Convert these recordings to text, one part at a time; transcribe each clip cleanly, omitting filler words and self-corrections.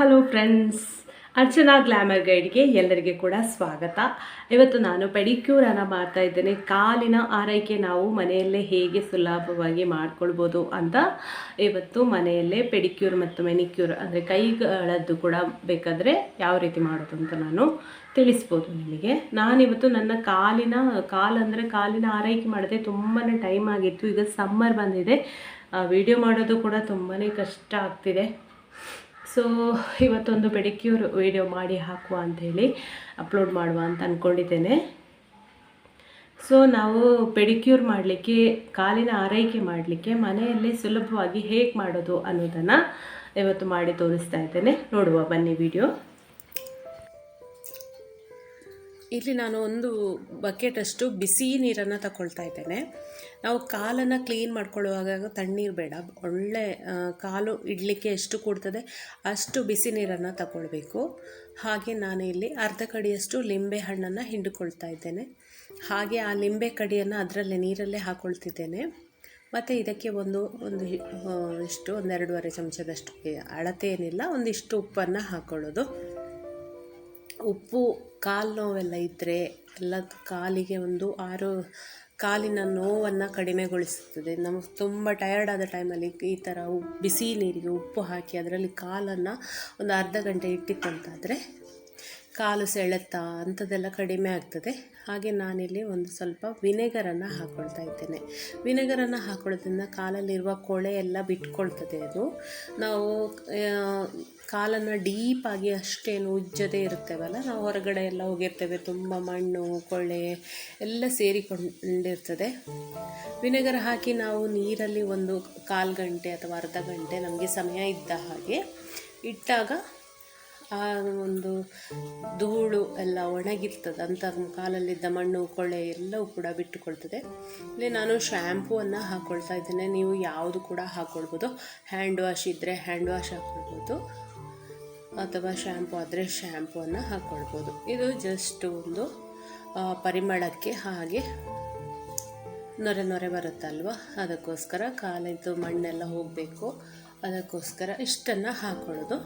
Hello friends, Archana glamour ಗೈಡ್ಗೆ ಎಲ್ಲರಿಗೆ ಕೂಡ ಸ್ವಾಗತ. ಇವತ್ತು ನಾನು ಪೆಡಿಕ್ಯೂರನ್ನು ಮಾಡ್ತಾ ಇದ್ದೇನೆ. ಕಾಲಿನ ಆರೈಕೆ ನಾವು ಮನೆಯಲ್ಲೇ ಹೇಗೆ ಸುಲಭವಾಗಿ ಮಾಡ್ಕೊಳ್ಬೋದು ಅಂತ ಇವತ್ತು ಮನೆಯಲ್ಲೇ ಪೆಡಿಕ್ಯೂರ್ ಮತ್ತು ಮೆನಿಕ್ಯೂರ್ ಅಂದರೆ ಕೈಗಳದ್ದು ಕೂಡ ಬೇಕಾದರೆ ಯಾವ ರೀತಿ ಮಾಡೋದು ಅಂತ ನಾನು ತಿಳಿಸ್ಬೋದು ನಿಮಗೆ. ನಾನಿವತ್ತು ನನ್ನ ಕಾಲಿನ ಆರೈಕೆ ಮಾಡಿದೆ. ತುಂಬಾ ಟೈಮ್ ಆಗಿತ್ತು. ಈಗ ಸಮ್ಮರ್ ಬಂದಿದೆ, ವಿಡಿಯೋ ಮಾಡೋದು ಕೂಡ ತುಂಬಾ ಕಷ್ಟ ಆಗ್ತಿದೆ. ಸೊ ಇವತ್ತೊಂದು ಪೆಡಿಕ್ಯೂರ್ ವಿಡಿಯೋ ಮಾಡಿ ಹಾಕುವ ಅಂಥೇಳಿ ಅಪ್ಲೋಡ್ ಮಾಡುವ ಅಂತ ಅಂದ್ಕೊಂಡಿದ್ದೇನೆ. ಸೊ ನಾವು ಪೆಡಿಕ್ಯೂರ್ ಮಾಡಲಿಕ್ಕೆ, ಕಾಲಿನ ಆರೈಕೆ ಮಾಡಲಿಕ್ಕೆ ಮನೆಯಲ್ಲೇ ಸುಲಭವಾಗಿ ಹೇಗೆ ಮಾಡೋದು ಅನ್ನೋದನ್ನು ಇವತ್ತು ಮಾಡಿ ತೋರಿಸ್ತಾ ಇದ್ದೇನೆ. ನೋಡುವ ಬನ್ನಿ ವಿಡಿಯೋ. ಇಲ್ಲಿ ನಾನು ಒಂದು ಬಕೆಟಷ್ಟು ಬಿಸಿ ನೀರನ್ನು ತಗೊಳ್ತಾ ಇದ್ದೇನೆ. ನಾವು ಕಾಲನ್ನು ಕ್ಲೀನ್ ಮಾಡ್ಕೊಳ್ಳುವಾಗ ತಣ್ಣೀರು ಬೇಡ, ಒಳ್ಳೆ ಕಾಲು ಇಡಲಿಕ್ಕೆ ಎಷ್ಟು ಕೊಡ್ತದೆ ಅಷ್ಟು ಬಿಸಿ ನೀರನ್ನು ತಗೊಳ್ಬೇಕು. ಹಾಗೆ ನಾನು ಇಲ್ಲಿ ಅರ್ಧ ಕಡಿಯಷ್ಟು ಲಿಂಬೆ ಹಣ್ಣನ್ನು ಹಿಂಡಿಕೊಳ್ತಾ ಇದ್ದೇನೆ. ಹಾಗೆ ಆ ಲಿಂಬೆ ಕಡಿಯನ್ನು ಅದರಲ್ಲೇ ನೀರಲ್ಲೇ ಹಾಕ್ಕೊಳ್ತಿದ್ದೇನೆ. ಮತ್ತು ಇದಕ್ಕೆ ಒಂದು 1-2.5 ಚಮಚದಷ್ಟು, ಅಳತೆ ಏನಿಲ್ಲ, ಒಂದಿಷ್ಟು ಉಪ್ಪನ್ನು ಹಾಕ್ಕೊಳ್ಳೋದು. ಉಪ್ಪು ಕಾಲು ನೋವೆಲ್ಲ ಇದ್ದರೆ ಎಲ್ಲ ಕಾಲಿಗೆ ಕಾಲಿನ ನೋವನ್ನು ಕಡಿಮೆಗೊಳಿಸುತ್ತದೆ. ನಮಗೆ ತುಂಬ ಟಯರ್ಡ್ ಆದ ಟೈಮಲ್ಲಿ ಈ ಥರ ಬಿಸಿ ನೀರಿಗೆ ಉಪ್ಪು ಹಾಕಿ ಅದರಲ್ಲಿ ಕಾಲನ್ನು ಒಂದು ಅರ್ಧ ಗಂಟೆ ಇಟ್ಟಿತ್ತಂತಾದರೆ ಕಾಲು ಸೆಳೆತ ಅಂಥದ್ದೆಲ್ಲ ಕಡಿಮೆ ಆಗ್ತದೆ. ಹಾಗೆ ನಾನಿಲ್ಲಿ ಒಂದು ಸ್ವಲ್ಪ ವಿನೆಗರನ್ನು ಹಾಕ್ಕೊಳ್ತಾ ಇದ್ದೇನೆ. ವಿನೆಗರನ್ನು ಹಾಕೊಳ್ಳೋದ್ರಿಂದ ಕಾಲಲ್ಲಿರುವ ಕೊಳೆ ಎಲ್ಲ ಬಿಟ್ಕೊಳ್ತದೆ. ಅದು ನಾವು ಕಾಲನ್ನು ಡೀಪಾಗಿ ಅಷ್ಟೇನು ಉಜ್ಜದೇ ಇರ್ತೇವಲ್ಲ, ನಾವು ಹೊರಗಡೆ ಎಲ್ಲ ಹೋಗಿರ್ತೇವೆ, ತುಂಬ ಮಣ್ಣು ಕೊಳೆ ಎಲ್ಲ ಸೇರಿಕೊಂಡಿರ್ತದೆ. ವಿನೆಗರ್ ಹಾಕಿ ನಾವು ನೀರಲ್ಲಿ ಒಂದು 1/4 ಗಂಟೆ ಅಥವಾ ಅರ್ಧ ಗಂಟೆ ನಮಗೆ ಸಮಯ ಇದ್ದ ಹಾಗೆ ಇಟ್ಟಾಗ ಆ ಒಂದು ಧೂಳು ಎಲ್ಲ ಒಣಗಿರ್ತದೆ, ಅಂಥ ಕಾಲಲ್ಲಿದ್ದ ಮಣ್ಣು ಕೊಳೆ ಎಲ್ಲವೂ ಕೂಡ ಬಿಟ್ಟುಕೊಳ್ತದೆ. ಇಲ್ಲಿ ನಾನು ಶ್ಯಾಂಪೂವನ್ನು ಹಾಕ್ಕೊಳ್ತಾ ಇದ್ದೇನೆ. ನೀವು ಯಾವುದು ಕೂಡ ಹಾಕ್ಕೊಳ್ಬೋದು. ಹ್ಯಾಂಡ್ ವಾಶ್ ಇದ್ದರೆ ಹ್ಯಾಂಡ್ ವಾಶ್ ಹಾಕ್ಕೊಳ್ಬೋದು, ಅಥವಾ ಶ್ಯಾಂಪು ಆದರೆ ಶ್ಯಾಂಪೂವನ್ನು ಹಾಕ್ಕೊಳ್ಬೋದು. ಇದು ಜಸ್ಟ್ ಒಂದು ಪರಿಮಳಕ್ಕೆ, ಹಾಗೆ ನೊರೆ ಬರುತ್ತಲ್ವ, ಅದಕ್ಕೋಸ್ಕರ ಕಾಲಿದ್ದು ಮಣ್ಣೆಲ್ಲ ಹೋಗಬೇಕು, ಅದಕ್ಕೋಸ್ಕರ ಇಷ್ಟನ್ನು ಹಾಕ್ಕೊಳ್ಳೋದು.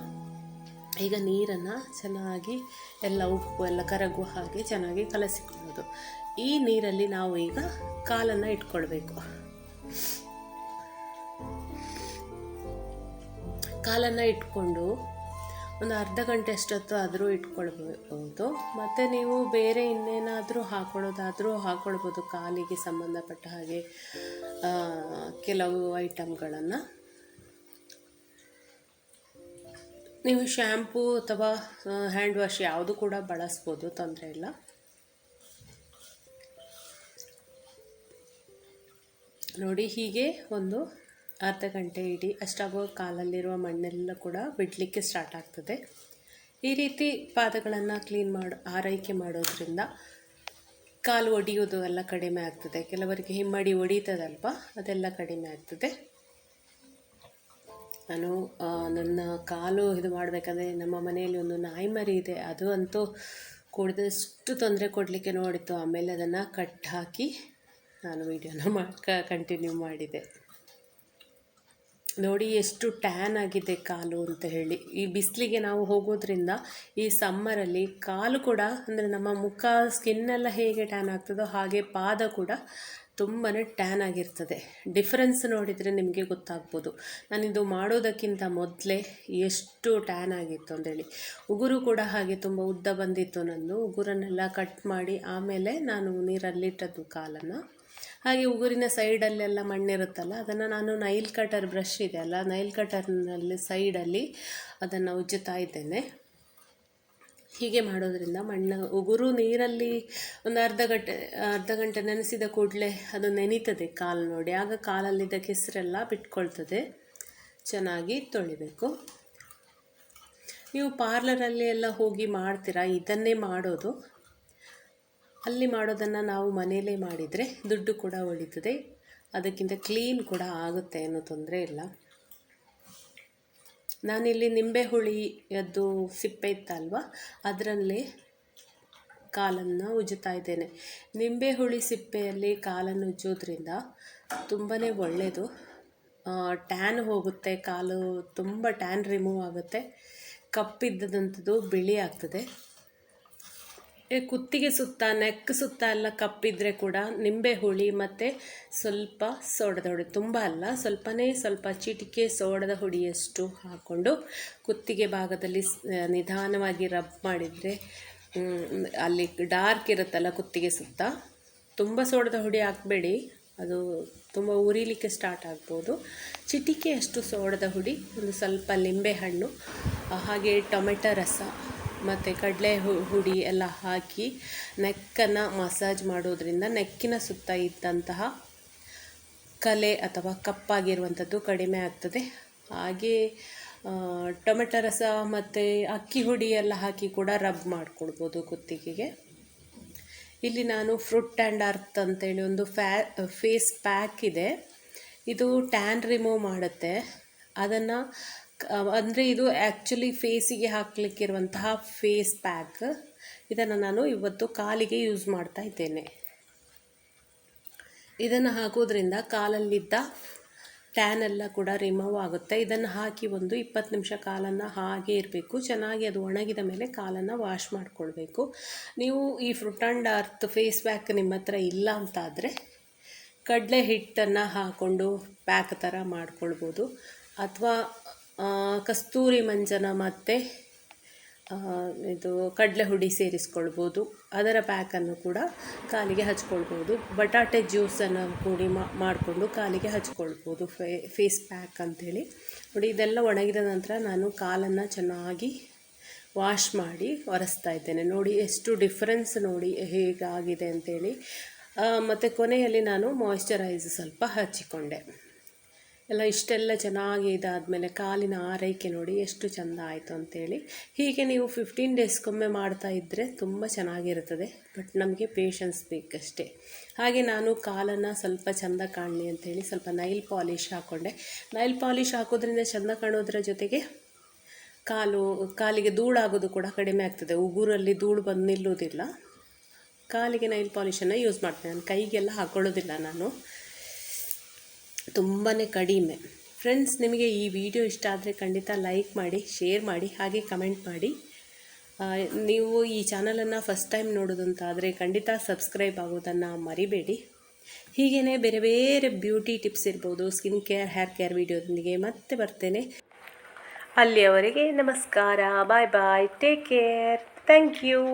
ಈಗ ನೀರನ್ನು ಚೆನ್ನಾಗಿ ಎಲ್ಲ ಉಪ್ಪು ಎಲ್ಲ ಕರಗುವ ಹಾಗೆ ಚೆನ್ನಾಗಿ ಕಲಸಿಕೊಳ್ಳೋದು. ಈ ನೀರಲ್ಲಿ ನಾವು ಈಗ ಕಾಲನ್ನು ಇಟ್ಕೊಳ್ಬೇಕು. ಕಾಲನ್ನು ಇಟ್ಕೊಂಡು ಒಂದು ಅರ್ಧ ಗಂಟೆ ಅಷ್ಟೊತ್ತು ಆದರೂ ಇಟ್ಕೊಳ್ಬೋದು. ಮತ್ತು ನೀವು ಬೇರೆ ಇನ್ನೇನಾದರೂ ಹಾಕ್ಕೊಳ್ಳೋದಾದರೂ ಹಾಕ್ಕೊಳ್ಬೋದು, ಕಾಲಿಗೆ ಸಂಬಂಧಪಟ್ಟ ಹಾಗೆ ಕೆಲವು ಐಟಮ್ಗಳನ್ನು. ನೀವು ಶ್ಯಾಂಪೂ ಅಥವಾ ಹ್ಯಾಂಡ್ ವಾಶ್ ಯಾವುದು ಕೂಡ ಬಳಸ್ಬೋದು, ತೊಂದರೆ ಇಲ್ಲ. ನೋಡಿ, ಹೀಗೆ ಒಂದು ಅರ್ಧ ಗಂಟೆ ಇಡಿ, ಅಷ್ಟಾಗುವ ಕಾಲಲ್ಲಿರುವ ಮಣ್ಣೆಲ್ಲ ಕೂಡ ಬಿಡಲಿಕ್ಕೆ ಸ್ಟಾರ್ಟ್ ಆಗ್ತದೆ. ಈ ರೀತಿ ಪಾದಗಳನ್ನು ಆರೈಕೆ ಮಾಡೋದ್ರಿಂದ ಕಾಲು ಒಡೆಯೋದು ಎಲ್ಲ ಕಡಿಮೆ ಆಗ್ತದೆ. ಕೆಲವರಿಗೆ ಹಿಮ್ಮಡಿ ಒಡೀತದಲ್ವ, ಅದೆಲ್ಲ ಕಡಿಮೆ ಆಗ್ತದೆ. ನಾನು ನನ್ನ ಕಾಲು ಇದು ಮಾಡಬೇಕಂದ್ರೆ ನಮ್ಮ ಮನೆಯಲ್ಲಿ ಒಂದು ನಾಯಿ ಮರಿ ಇದೆ, ಅದು ಅಂತೂ ಕುಡಿದಷ್ಟು ತೊಂದರೆ ಕೊಡಲಿಕ್ಕೆ ನೋಡಿತ್ತು. ಆಮೇಲೆ ಅದನ್ನು ಕಟ್ ಹಾಕಿ ನಾನು ವಿಡಿಯೋನ ಕಂಟಿನ್ಯೂ ಮಾಡಿದೆ. ನೋಡಿ ಎಷ್ಟು ಟ್ಯಾನ್ ಆಗಿದೆ ಕಾಲು ಅಂತ ಹೇಳಿ. ಈ ಬಿಸಿಲಿಗೆ ನಾವು ಹೋಗೋದ್ರಿಂದ ಈ ಸಮ್ಮರಲ್ಲಿ ಕಾಲು ಕೂಡ, ಅಂದರೆ ನಮ್ಮ ಮುಖ ಸ್ಕಿನ್ನೆಲ್ಲ ಹೇಗೆ ಟ್ಯಾನ್ ಆಗ್ತದೋ ಹಾಗೆ ಪಾದ ಕೂಡ ತುಂಬಾ ಟ್ಯಾನ್ ಆಗಿರ್ತದೆ. ಡಿಫ್ರೆನ್ಸ್ ನೋಡಿದರೆ ನಿಮಗೆ ಗೊತ್ತಾಗ್ಬೋದು. ನಾನಿದು ಮಾಡೋದಕ್ಕಿಂತ ಮೊದಲೇ ಎಷ್ಟು ಟ್ಯಾನ್ ಆಗಿತ್ತು ಅಂಥೇಳಿ. ಉಗುರು ಕೂಡ ಹಾಗೆ ತುಂಬ ಉದ್ದ ಬಂದಿತ್ತು ನಂದು. ಉಗುರನ್ನೆಲ್ಲ ಕಟ್ ಮಾಡಿ ಆಮೇಲೆ ನಾನು ನೀರಲ್ಲಿಟ್ಟದ್ದು ಕಾಲನ್ನು. ಹಾಗೆ ಉಗುರಿನ ಸೈಡಲ್ಲೆಲ್ಲ ಮಣ್ಣಿರುತ್ತಲ್ಲ, ಅದನ್ನು ನಾನು ನೈಲ್ ಕಟರ್ ಬ್ರಷ್ ಇದೆ ಅಲ್ಲ, ನೈಲ್ ಕಟರ್ನಲ್ಲಿ ಸೈಡಲ್ಲಿ ಅದನ್ನು ಉಜ್ಜುತ್ತಾ ಇದ್ದೇನೆ. ಹೀಗೆ ಮಾಡೋದ್ರಿಂದ ಉಗುರು ನೀರಲ್ಲಿ ಒಂದು ಅರ್ಧ ಗಂಟೆ ನೆನೆಸಿದ ಕೂಡಲೇ ಅದು ನೆನೀತದೆ ಕಾಲು. ನೋಡಿ, ಆಗ ಕಾಲಲ್ಲಿದ್ದ ಕೆಸರೆಲ್ಲ ಬಿಟ್ಕೊಳ್ತದೆ. ಚೆನ್ನಾಗಿ ತೊಳಿಬೇಕು. ನೀವು ಪಾರ್ಲರಲ್ಲಿ ಎಲ್ಲ ಹೋಗಿ ಮಾಡ್ತೀರಾ, ಇದನ್ನೇ ಮಾಡೋದು. ಅಲ್ಲಿ ಮಾಡೋದನ್ನು ನಾವು ಮನೆಯಲ್ಲೇ ಮಾಡಿದರೆ ದುಡ್ಡು ಕೂಡ ಉಳಿತದೆ, ಅದಕ್ಕಿಂತ ಕ್ಲೀನ್ ಕೂಡ ಆಗುತ್ತೆ, ಏನೂ ತೊಂದರೆ ಇಲ್ಲ. ನಾನಿಲ್ಲಿ ನಿಂಬೆ ಹುಳಿಯದ್ದು ಸಿಪ್ಪೆ ಇತ್ತಲ್ವ, ಅದರಲ್ಲಿ ಕಾಲನ್ನು ಉಜ್ಜುತ್ತಾ ಇದ್ದೇನೆ. ನಿಂಬೆ ಹುಳಿ ಸಿಪ್ಪೆಯಲ್ಲಿ ಕಾಲನ್ನು ಉಜ್ಜೋದ್ರಿಂದ ತುಂಬಾ ಒಳ್ಳೆಯದು. ಟ್ಯಾನ್ ಹೋಗುತ್ತೆ, ಕಾಲು ತುಂಬ ಟ್ಯಾನ್ ರಿಮೂವ್ ಆಗುತ್ತೆ, ಕಪ್ಪಿದ್ದಂಥದ್ದು ಬಿಳಿ ಆಗ್ತದೆ. ಕುತ್ತಿಗೆ ಸುತ್ತ, ನೆಕ್ ಸುತ್ತ ಎಲ್ಲ ಕಪ್ಪಿದ್ರೆ ಕೂಡ ನಿಂಬೆ ಹುಳಿ ಮತ್ತು ಸ್ವಲ್ಪ ಸೋಡದ ಹುಡಿ, ತುಂಬ ಅಲ್ಲ, ಸ್ವಲ್ಪ ಚಿಟಿಕೆ ಸೋಡದ ಹುಡಿಯಷ್ಟು ಹಾಕ್ಕೊಂಡು ಕುತ್ತಿಗೆ ಭಾಗದಲ್ಲಿ ನಿಧಾನವಾಗಿ ರಬ್ ಮಾಡಿದರೆ ಅಲ್ಲಿ ಡಾರ್ಕ್ ಇರುತ್ತಲ್ಲ ಕುತ್ತಿಗೆ ಸುತ್ತ, ತುಂಬ ಸೋಡದ ಹುಡಿ ಹಾಕಬೇಡಿ, ಅದು ತುಂಬ ಉರಿಲಿಕ್ಕೆ ಸ್ಟಾರ್ಟ್ ಆಗ್ಬೋದು. ಚಿಟಿಕೆಯಷ್ಟು ಸೋಡದ ಹುಡಿ, ಒಂದು ಸ್ವಲ್ಪ ಲಿಂಬೆಹಣ್ಣು, ಹಾಗೆ ಟೊಮೆಟೊ ರಸ ಮತ್ತು ಕಡಲೆ ಹುಡಿ ಎಲ್ಲ ಹಾಕಿ ನೆಕ್ಕನ್ನು ಮಸಾಜ್ ಮಾಡೋದ್ರಿಂದ ನೆಕ್ಕಿನ ಸುತ್ತ ಇದ್ದಂತಹ ಕಲೆ ಅಥವಾ ಕಪ್ಪಾಗಿರುವಂಥದ್ದು ಕಡಿಮೆ ಆಗ್ತದೆ. ಹಾಗೆ ಟೊಮೆಟೊ ರಸ ಮತ್ತು ಅಕ್ಕಿ ಹುಡಿ ಎಲ್ಲ ಹಾಕಿ ಕೂಡ ರಬ್ ಮಾಡಿಕೊಡ್ಬೋದು ಕುತ್ತಿಗೆಗೆ. ಇಲ್ಲಿ ನಾನು ಫ್ರೂಟ್ ಆ್ಯಂಡ್ ಅರ್ತ್ ಅಂತೇಳಿ ಒಂದು ಫೇಸ್ ಪ್ಯಾಕ್ ಇದೆ. ಇದು ಟ್ಯಾನ್ ರಿಮೂವ್ ಮಾಡುತ್ತೆ. ಅದನ್ನು ಅಂದರೆ ಇದು ಆ್ಯಕ್ಚುಲಿ ಫೇಸಿಗೆ ಹಾಕಲಿಕ್ಕಿರುವಂತಹ ಫೇಸ್ ಪ್ಯಾಕ್. ಇದನ್ನು ನಾನು ಇವತ್ತು ಕಾಲಿಗೆ ಯೂಸ್ ಮಾಡ್ತಾ ಇದ್ದೇನೆ. ಇದನ್ನು ಹಾಕೋದ್ರಿಂದ ಕಾಲಲ್ಲಿದ್ದ ಟ್ಯಾನ್ ಎಲ್ಲ ಕೂಡ ರಿಮೂವ್ ಆಗುತ್ತೆ. ಇದನ್ನು ಹಾಕಿ ಒಂದು 20 ನಿಮಿಷ ಕಾಲನ್ನು ಹಾಗೆ ಇರಬೇಕು. ಚೆನ್ನಾಗಿ ಅದು ಒಣಗಿದ ಮೇಲೆ ಕಾಲನ್ನು ವಾಶ್ ಮಾಡಿಕೊಳ್ಬೇಕು. ನೀವು ಈ fruit and earth face pack ನಿಮ್ಮ ಹತ್ರ ಇಲ್ಲ ಅಂತಾದರೆ ಕಡಲೆ ಹಿಟ್ಟನ್ನು ಹಾಕ್ಕೊಂಡು ಪ್ಯಾಕ್ ಥರ ಮಾಡ್ಕೊಳ್ಬೋದು, ಅಥವಾ ಕಸ್ತೂರಿ ಮಂಜನ ಮತ್ತು ಇದು ಕಡಲೆ ಹುಡಿ ಸೇರಿಸ್ಕೊಳ್ಬೋದು. ಅದರ ಪ್ಯಾಕನ್ನು ಕೂಡ ಕಾಲಿಗೆ ಹಚ್ಕೊಳ್ಬೋದು. ಬಟಾಟೆ ಜ್ಯೂಸನ್ನು ಕೂಡಿ ಮಾಡಿಕೊಂಡು ಕಾಲಿಗೆ ಹಚ್ಕೊಳ್ಬೋದು, ಫೇಸ್ ಪ್ಯಾಕ್ ಅಂಥೇಳಿ. ನೋಡಿ, ಇದೆಲ್ಲ ಒಣಗಿದ ನಂತರ ನಾನು ಕಾಲನ್ನು ಚೆನ್ನಾಗಿ ವಾಶ್ ಮಾಡಿ ಒರೆಸ್ತಾ ಇದ್ದೇನೆ. ನೋಡಿ ಎಷ್ಟು ಡಿಫ್ರೆನ್ಸ್, ನೋಡಿ ಹೇಗಾಗಿದೆ ಅಂಥೇಳಿ. ಮತ್ತು ಕೊನೆಯಲ್ಲಿ ನಾನು ಮಾಯಿಶ್ಚರೈಸ್ ಸ್ವಲ್ಪ ಹಚ್ಚಿಕೊಂಡೆ. ಇಷ್ಟೆಲ್ಲ ಚೆನ್ನಾಗಿ ಇದಾದಮೇಲೆ ಕಾಲಿನ ಆರೈಕೆ ನೋಡಿ ಎಷ್ಟು ಚೆಂದ ಆಯಿತು ಅಂಥೇಳಿ. ಹೀಗೆ ನೀವು 15 ಡೇಸ್ಗೊಮ್ಮೆ ಮಾಡ್ತಾ ಇದ್ದರೆ ತುಂಬ ಚೆನ್ನಾಗಿರ್ತದೆ. ಬಟ್ ನಮಗೆ ಪೇಷನ್ಸ್ ಬೇಕಷ್ಟೇ. ಹಾಗೆ ನಾನು ಕಾಲನ್ನು ಸ್ವಲ್ಪ ಚೆಂದ ಕಾಣಲಿ ಅಂಥೇಳಿ ಸ್ವಲ್ಪ ನೈಲ್ ಪಾಲಿಷ್ ಹಾಕ್ಕೊಂಡೆ. ನೈಲ್ ಪಾಲಿಷ್ ಹಾಕೋದ್ರಿಂದ ಚೆಂದ ಕಾಣೋದ್ರ ಜೊತೆಗೆ ಕಾಲಿಗೆ ಧೂಳಾಗೋದು ಕೂಡ ಕಡಿಮೆ ಆಗ್ತದೆ. ಉಗುರಲ್ಲಿ ಧೂಳು ಬಂದು ನಿಲ್ಲೋದಿಲ್ಲ. ಕಾಲಿಗೆ ನೈಲ್ ಪಾಲಿಷನ್ನು ಯೂಸ್ ಮಾಡ್ತೇನೆ. ನಾನು ಕೈಗೆಲ್ಲ ಹಾಕೊಳ್ಳೋದಿಲ್ಲ, ನಾನು ತುಂಬಾ ಕಡಿಮೆ. ಫ್ರೆಂಡ್ಸ್, ನಿಮಗೆ ಈ ವಿಡಿಯೋ ಇಷ್ಟ ಆದರೆ ಖಂಡಿತ ಲೈಕ್ ಮಾಡಿ, ಶೇರ್ ಮಾಡಿ, ಹಾಗೆ ಕಮೆಂಟ್ ಮಾಡಿ. ನೀವು ಈ ಚಾನಲನ್ನು ಫಸ್ಟ್ ಟೈಮ್ ನೋಡೋದಂತಾದರೆ ಖಂಡಿತ ಸಬ್ಸ್ಕ್ರೈಬ್ ಆಗೋದನ್ನು ಮರಿಬೇಡಿ. ಹೀಗೇ ಬೇರೆ ಬೇರೆ ಬ್ಯೂಟಿ ಟಿಪ್ಸ್ ಇರ್ಬೋದು, ಸ್ಕಿನ್ ಕೇರ್, ಹೇರ್ ಕೇರ್ ವಿಡಿಯೋದೊಂದಿಗೆ ಮತ್ತೆ ಬರ್ತೇನೆ. ಅಲ್ಲಿಯವರೆಗೆ ನಮಸ್ಕಾರ, ಬಾಯ್ ಬಾಯ್, ಟೇಕ್ ಕೇರ್, ಥ್ಯಾಂಕ್ ಯು.